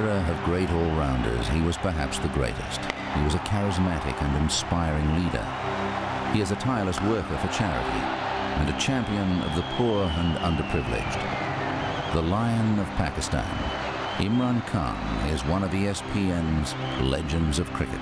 era of great all-rounders, he was perhaps the greatest. He was a charismatic and inspiring leader. He is a tireless worker for charity and a champion of the poor and underprivileged. The Lion of Pakistan, Imran Khan, is one of ESPN's legends of cricket.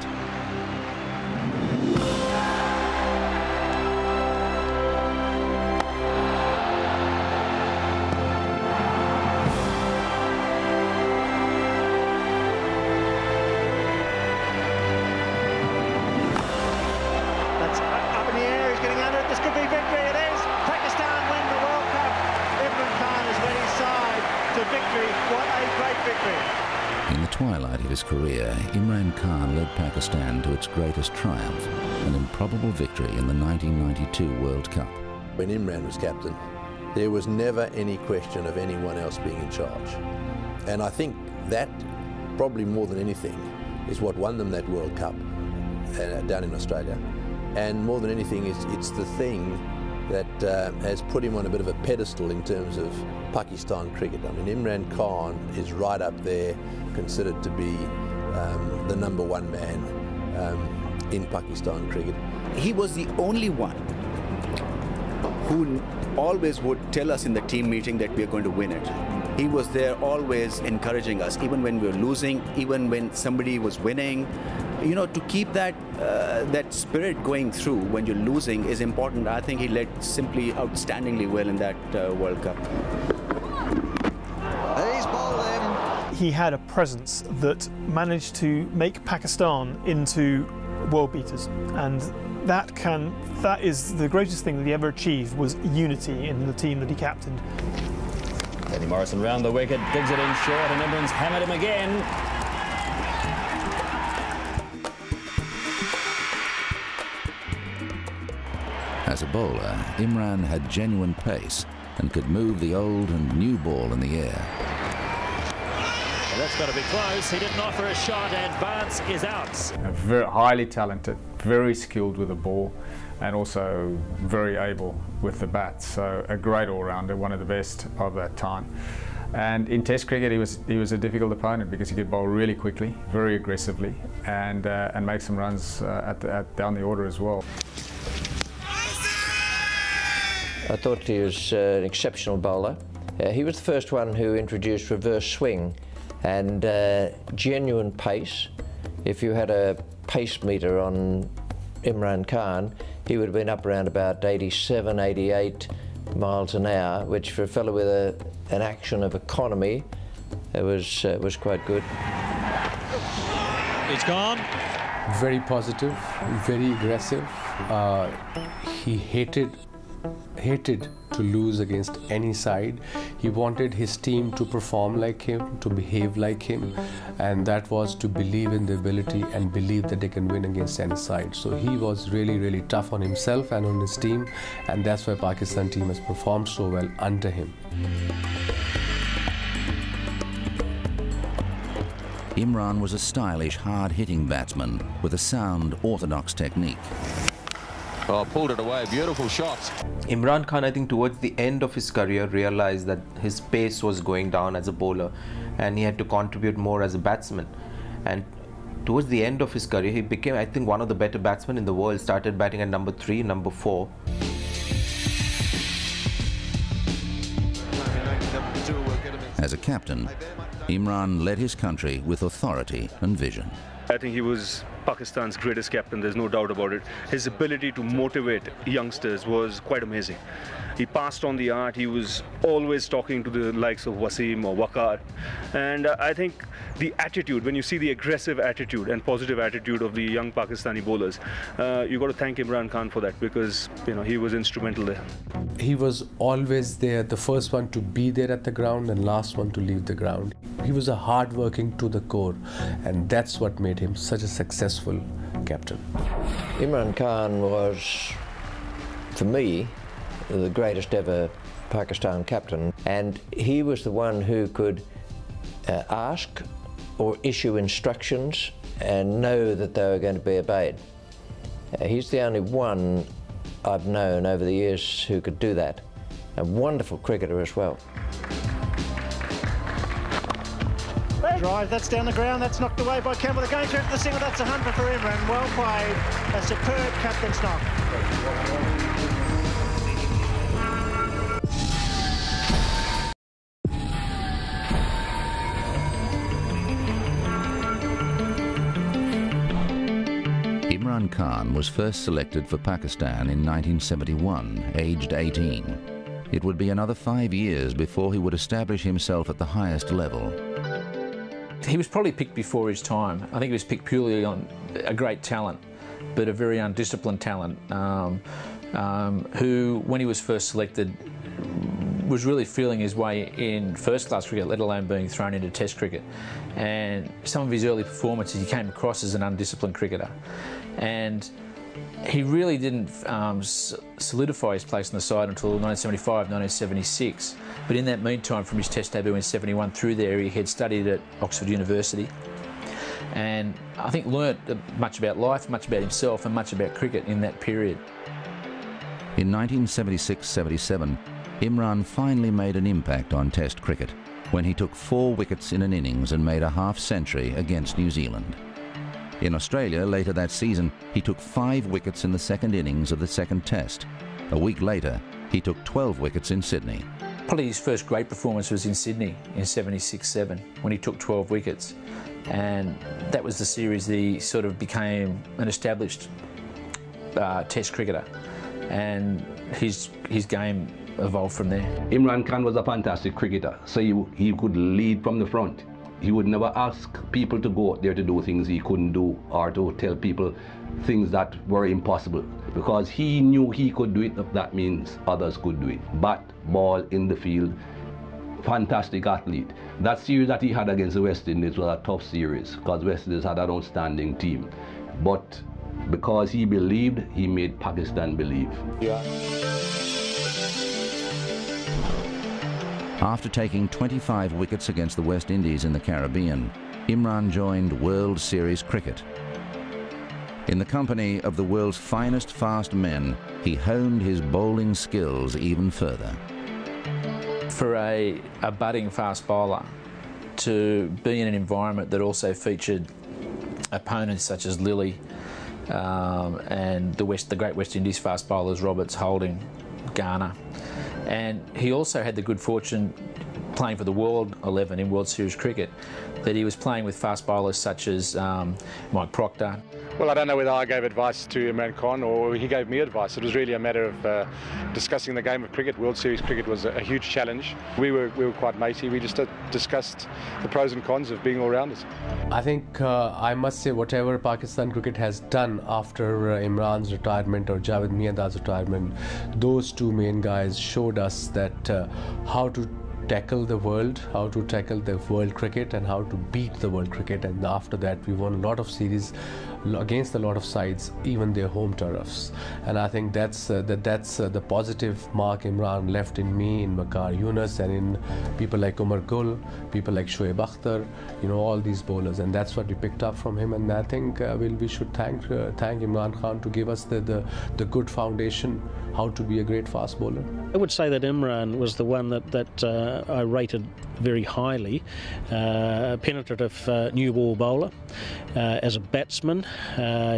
In the twilight of his career, Imran Khan led Pakistan to its greatest triumph, an improbable victory in the 1992 World Cup. When Imran was captain, there was never any question of anyone else being in charge. And I think that, probably more than anything, is what won them that World Cup down in Australia. And more than anything, it's the thing that has put him on a bit of a pedestal in terms of Pakistan cricket. I mean, Imran Khan is right up there, considered to be the #1 man in Pakistan cricket. He was the only one who always would tell us in the team meeting that we are going to win it. He was there always encouraging us, even when we were losing, even when somebody was winning. You know, to keep that spirit going through when you're losing is important. I think he led simply outstandingly well in that World Cup. He's bowled him. He had a presence that managed to make Pakistan into world beaters, and that is the greatest thing that he ever achieved, was unity in the team that he captained. Danny Morrison round the wicket, digs it in short, and Imran's hammered him again. As a bowler, Imran had genuine pace and could move the old and new ball in the air. Well, that's got to be close. He didn't offer a shot, and Barnes is out. Very highly talented, very skilled with the ball, and also very able with the bat. So a great all-rounder, one of the best of that time. And in Test cricket, he was a difficult opponent because he could bowl really quickly, very aggressively, and make some runs down the order as well. I thought he was an exceptional bowler. He was the first one who introduced reverse swing and genuine pace. If you had a pace meter on Imran Khan, he would have been up around about 87, 88 miles an hour, which for a fellow with an action of economy, it was quite good. It's gone. Very positive, very aggressive. He hated to lose against any side. He wanted his team to perform like him, to behave like him, and that was to believe in the ability and believe that they can win against any side. So he was really, really tough on himself and on his team, and that's why Pakistan team has performed so well under him. Imran was a stylish, hard-hitting batsman with a sound, orthodox technique. Oh, pulled it away, beautiful shot. Imran Khan, I think towards the end of his career, realized that his pace was going down as a bowler and he had to contribute more as a batsman. And towards the end of his career, he became, I think, one of the better batsmen in the world, started batting at #3, #4. As a captain, Imran led his country with authority and vision. I think he was Pakistan's greatest captain, there's no doubt about it. His ability to motivate youngsters was quite amazing. He passed on the art, he was always talking to the likes of Wasim or Waqar. And I think the attitude, when you see the aggressive attitude and positive attitude of the young Pakistani bowlers, you got to thank Imran Khan for that, because he was instrumental there. He was always there, the first one to be there at the ground and last one to leave the ground. He was a hard-working to the core, and that's what made him such a successful captain. Imran Khan was, for me, the greatest ever Pakistan captain, and he was the one who could ask or issue instructions and know that they were going to be obeyed. He's the only one I've known over the years who could do that. A wonderful cricketer as well. drive. That's down the ground. That's knocked away by Campbell. They're going through the single. That's 100 for Imran. Well played. A superb captain's knock. IMRAN Khan was first selected for Pakistan in 1971, aged 18. It would be another 5 years before he would establish himself at the highest level. He was probably picked before his time. I think he was picked purely on a great talent, but a very undisciplined talent, who, when he was first selected, was really feeling his way in first-class cricket, let alone being thrown into Test cricket. And some of his early performances, he came across as an undisciplined cricketer. And he really didn't solidify his place in the side until 1975, 1976. But in that meantime, from his Test debut in 71 through there, he had studied at Oxford University. And I think learnt much about life, much about himself, and much about cricket in that period. In 1976-77, Imran finally made an impact on Test cricket when he took 4 wickets in an innings and made a half-century against New Zealand. In Australia, later that season, he took 5 wickets in the second innings of the second Test. A week later, he took 12 wickets in Sydney. Probably his first great performance was in Sydney in 76-7, when he took 12 wickets. And that was the series that he sort of became an established Test cricketer. And his game evolved from there. Imran Khan was a fantastic cricketer, so he could lead from the front. He would never ask people to go out there to do things he couldn't do, or to tell people things that were impossible, because he knew he could do it. If that means others could do it. Bat, ball, in the field, fantastic athlete. That series that he had against the West Indies was a tough series, because West Indies had an outstanding team. But because he believed, he made Pakistan believe. Yeah. After taking 25 wickets against the West Indies in the Caribbean, Imran joined World Series cricket. In the company of the world's finest fast men, he honed his bowling skills even further. For a budding fast bowler to be in an environment that also featured opponents such as Lilly and the great West Indies fast bowlers, Roberts, Holding, Garner. And he also had the good fortune, playing for the World 11 in World Series cricket, that he was playing with fast bowlers such as Mike Proctor. Well, I don't know whether I gave advice to IMRAN Khan or he gave me advice. It was really a matter of discussing the game of cricket. World Series cricket was a huge challenge. We were quite matey. We just discussed the pros and cons of being all-rounders. I think I must say whatever Pakistan cricket has done after Imran's retirement or Javed Miandad's retirement, those two main guys showed us that how to tackle the world, how to tackle the world cricket and how to beat the world cricket. And after that we won a lot of series against a lot of sides, even their home turfs. And I think that's the positive mark Imran left in me, in Makar Yunus, and in people like Umar Gul, people like Shoaib Akhtar, all these bowlers. And that's what we picked up from him. And I think we should thank Imran Khan to give us the good foundation how to be a great fast bowler. I would say that Imran was the one that I rated very highly. A penetrative new ball bowler. As a batsman,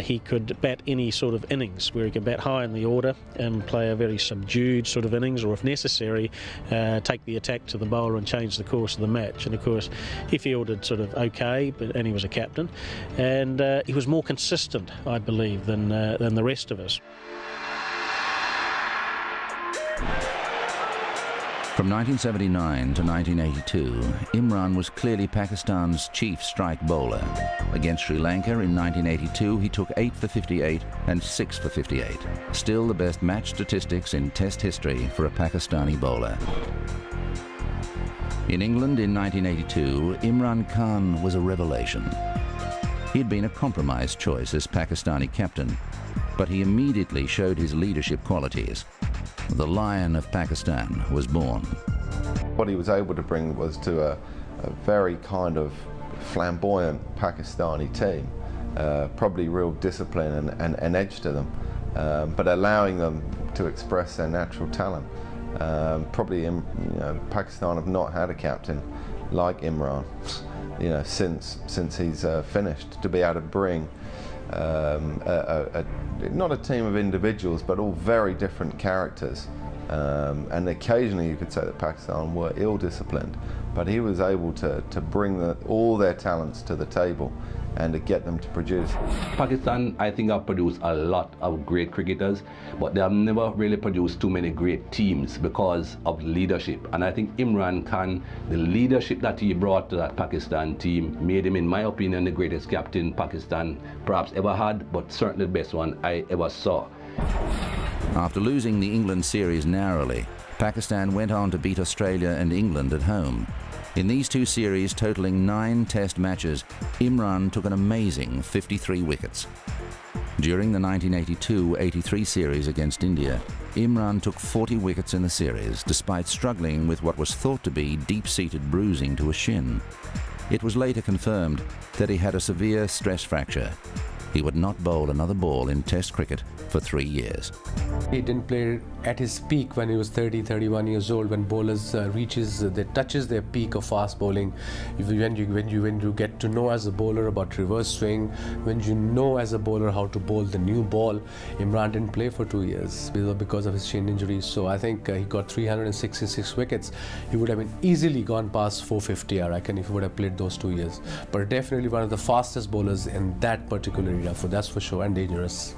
he could bat any sort of innings, where he could bat high in the order and play a very subdued sort of innings, or if necessary, take the attack to the bowler and change the course of the match. And of course, he fielded sort of okay, and he was a captain, and he was more consistent, I believe, than the rest of us. From 1979 to 1982, Imran was clearly Pakistan's chief strike bowler. Against Sri Lanka in 1982, he took 8 for 58 and 6 for 58. Still the best match statistics in Test history for a Pakistani bowler. In England in 1982, Imran Khan was a revelation. He had been a compromise choice as Pakistani captain, but he immediately showed his leadership qualities. The Lion of Pakistan was born. What he was able to bring was to a very kind of flamboyant Pakistani team, probably real discipline and edge to them, but allowing them to express their natural talent. Probably Pakistan have not had a captain like Imran, you know, since he's finished, to be able to bring not a team of individuals, but all very different characters. And occasionally you could say that Pakistan were ill-disciplined, but he was able to bring all their talents to the table and to get them to produce. Pakistan, I think, have produced a lot of great cricketers, but they have never really produced too many great teams because of leadership. And I think Imran Khan, the leadership that he brought to that Pakistan team, made him, in my opinion, the greatest captain Pakistan perhaps ever had, but certainly the best one I ever saw. After losing the England series narrowly, Pakistan went on to beat Australia and England at home. In these two series, totaling 9 test matches, Imran took an amazing 53 wickets. During the 1982-83 series against India, Imran took 40 wickets in the series, despite struggling with what was thought to be deep-seated bruising to a shin. It was later confirmed that he had a severe stress fracture. He would not bowl another ball in Test cricket for 3 years. He didn't play at his peak when he was 30, 31 years old, when bowlers touches their peak of fast bowling. When you get to know as a bowler about reverse swing, when you know as a bowler how to bowl the new ball, Imran didn't play for 2 years because of his shin injuries. So I think he got 366 wickets. He would have been easily gone past 450, I reckon, if he would have played those 2 years. But definitely one of the fastest bowlers in that particular era, that's for sure, and dangerous.